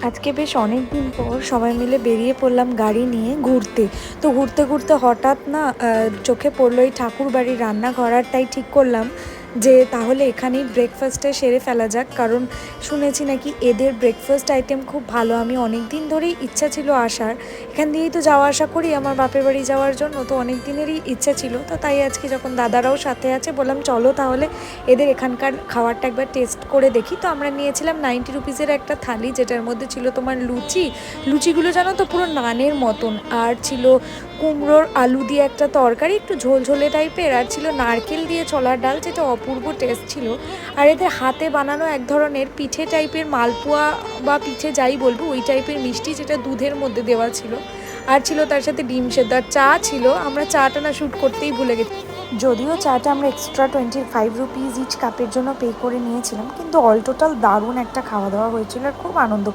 আজকে বেশ অনেক দিন পর সবাই মিলে বেরিয়ে পড়লাম গাড়ি নিয়ে ঘুরতে। তো ঘুরতে ঘুরতে হঠাৎ না চোখে পড়লো এই ঠাকুর বাড়ির রান্নাঘর, আর তাই ঠিক করলাম যে তাহলে এখানেই ব্রেকফাস্টটা সেরে ফেলা যাক, কারণ শুনেছি নাকি এদের ব্রেকফাস্ট আইটেম খুব ভালো। আমি অনেক দিন ধরেই ইচ্ছা ছিল আসার, এখান দিয়েই তো যাওয়া আসা করি আমার বাপের বাড়ি যাওয়ার জন্য, তো অনেক দিনেরই ইচ্ছা ছিল। তো তাই আজকে যখন দাদারাও সাথে আছে বললাম চলো তাহলে এদের এখানকার খাবারটা একবার টেস্ট করে দেখি। তো আমরা নিয়েছিলাম 90 রুপিসের একটা থালি, যেটার মধ্যে ছিল তোমার লুচিগুলো জানো তো পুরো নানের মতন, আর ছিল কুমড়োর আলু দিয়ে একটা তরকারি একটু ঝোলঝোলে টাইপের, আর ছিল নারকেল দিয়ে ছোলার ডাল, যেটা অপূর্ব টেস্ট ছিল। আর এদের হাতে বানানো এক ধরনের পিঠে টাইপের মালপোয়া বা পিঠে যাই বলবো ওই টাইপের মিষ্টি, যেটা দুধের মধ্যে দেওয়া ছিল। আর ছিল তার সাথে ডিম সেদ্ধ, আর চা ছিল। আমরা চাটা না শ্যুট করতেই ভুলে গেছি, যদিও চাটা আমরা এক্সট্রা 25 রুপিস ইচ কাপের জন্য পে করে নিয়েছিলাম, কিন্তু অল টোটাল দারুণ একটা খাওয়া দাওয়া হয়েছিল আর খুব আনন্দ